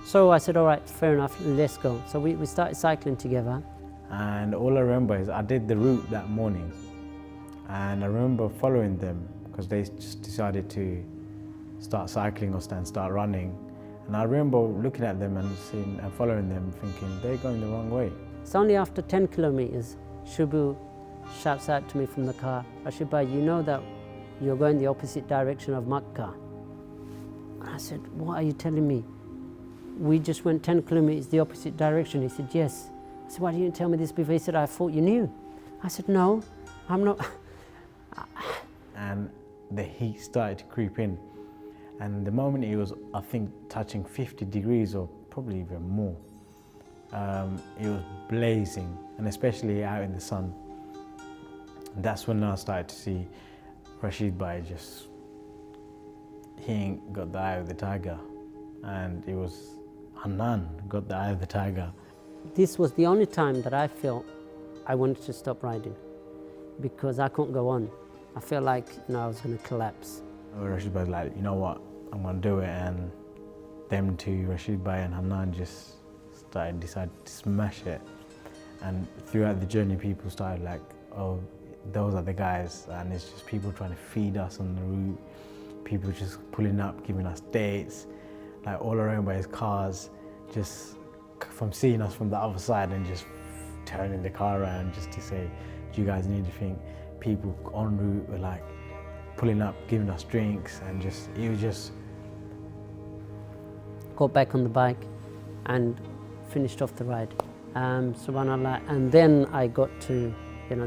S2: So I said, all right, fair enough, let's go. So we started cycling together.
S4: And all I remember is I did the route that morning. And I remember following them because they just decided to start cycling or start running. And I remember looking at them and following them, thinking they're going the wrong way.
S2: It's only after 10 kilometers, Shubo shouts out to me from the car, "Rashid bhai, you know that you're going the opposite direction of Makkah?" I said, "What are you telling me? We just went 10 kilometers the opposite direction." He said, "Yes." I said, "Why didn't you tell me this before?" He said, "I thought you knew." I said, "No, I'm not."
S4: And the heat started to creep in. And the moment it was, I think, touching 50 degrees or probably even more, it was blazing, and especially out in the sun. And that's when I started to see Rashid bhai he ain't got the eye of the tiger. And it was Hannan got the eye of the tiger.
S2: This was the only time that I felt I wanted to stop riding because I couldn't go on. I felt like I was going to collapse.
S4: Rashid bhai was like, "You know what, I'm going to do it." And them two, Rashid bhai and Hannan, just decided to smash it. And throughout the journey, people started like, "Oh, those are the guys." And it's just people trying to feed us on the route. People just pulling up, giving us dates. Like all around by his cars, just from seeing us from the other side and just turning the car around just to say, do you guys need anything? People en route were like pulling up, giving us drinks, and it was just.
S2: Got back on the bike and finished off the ride. Subhanallah, and then I got to,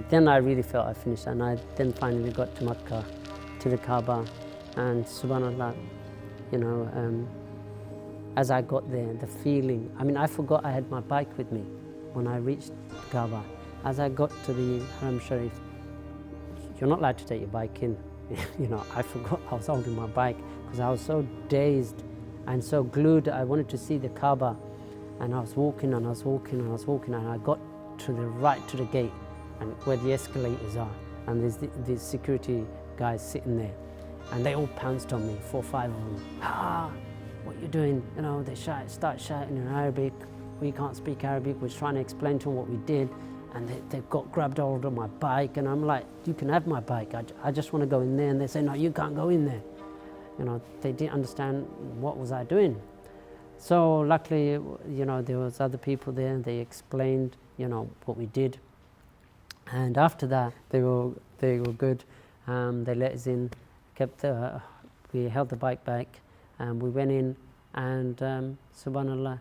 S2: then I really felt I finished, and I then finally got to Makkah, to the Kaaba, and Subhanallah, as I got there, the feeling, I forgot I had my bike with me when I reached the Kaaba. As I got to the Haram Sharif, you're not allowed to take your bike in. I forgot I was holding my bike because I was so dazed and so glued. I wanted to see the Kaaba, and I was walking and I was walking and I was walking, and I got to the gate, and where the escalators are, and there's these security guys sitting there, and they all pounced on me, 4 or 5 of them. What you doing? They start shouting in Arabic. We can't speak Arabic. We're trying to explain to them what we did, and they got grabbed hold of my bike, and I'm like, you can have my bike. I just want to go in there, and they say, no, you can't go in there. They didn't understand what was I doing. So luckily, there was other people there. They explained, what we did, and after that, they were good. They let us in, we held the bike back, and we went in, and subhanallah,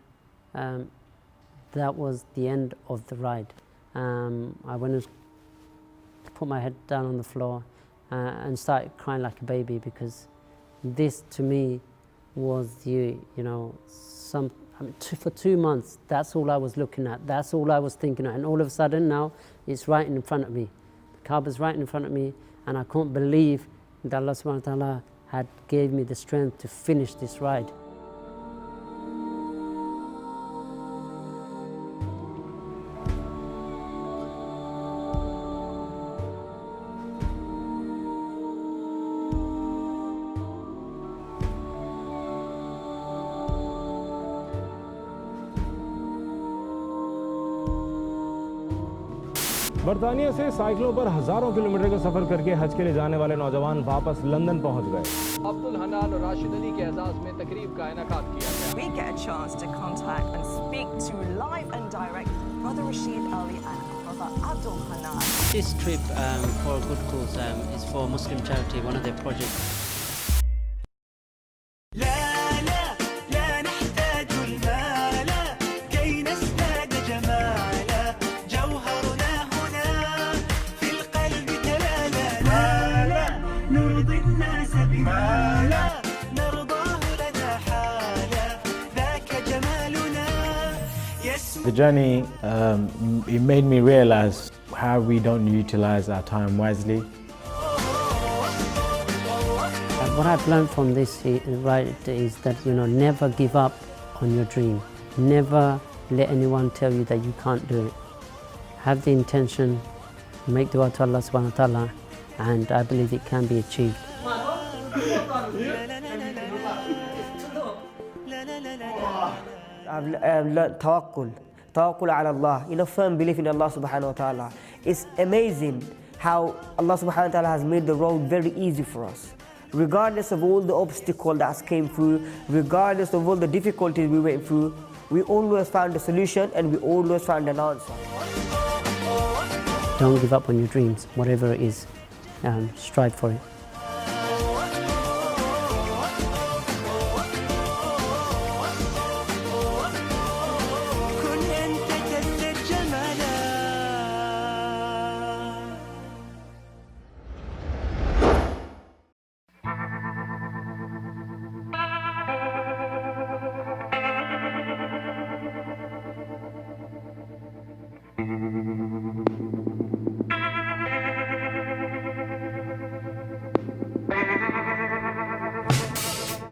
S2: that was the end of the ride. I went and put my head down on the floor and started crying like a baby, because this to me was for 2 months, that's all I was looking at, that's all I was thinking at, and all of a sudden now it's right in front of me. The Kaaba's right in front of me, and I can't believe that Allah subhanahu wa ta'ala had gave me the strength to finish this ride.
S6: बरतानिया से साइकिलों पर हजारों kilometre का सफर करके हज के लिए जाने वाले नौजवान वापस लंदन पहुंच गए।
S7: अब्दुल हन्नान और राशिद के एजाज में तकरीब का इनेकाद किया गया।
S8: We get a chance to contact and speak to live and direct brother Rashid Ali and brother Abdul Hannan.
S2: This trip for a good cause is for Muslim charity, one of their projects.
S4: The journey, it made me realize how we don't utilize our time wisely.
S2: What I've learned from this ride is that, never give up on your dream. Never let anyone tell you that you can't do it. Have the intention, make dua to Allah subhanahu wa ta'ala, and I believe it can be achieved.
S3: I've learned tawakkul ala Allah, firm belief in Allah subhanahu wa ta'ala. It's amazing how Allah subhanahu wa ta'ala has made the road very easy for us. Regardless of all the obstacles that came through, regardless of all the difficulties we went through, we always found a solution and we always found an answer.
S2: Don't give up on your dreams, whatever it is, strive for it.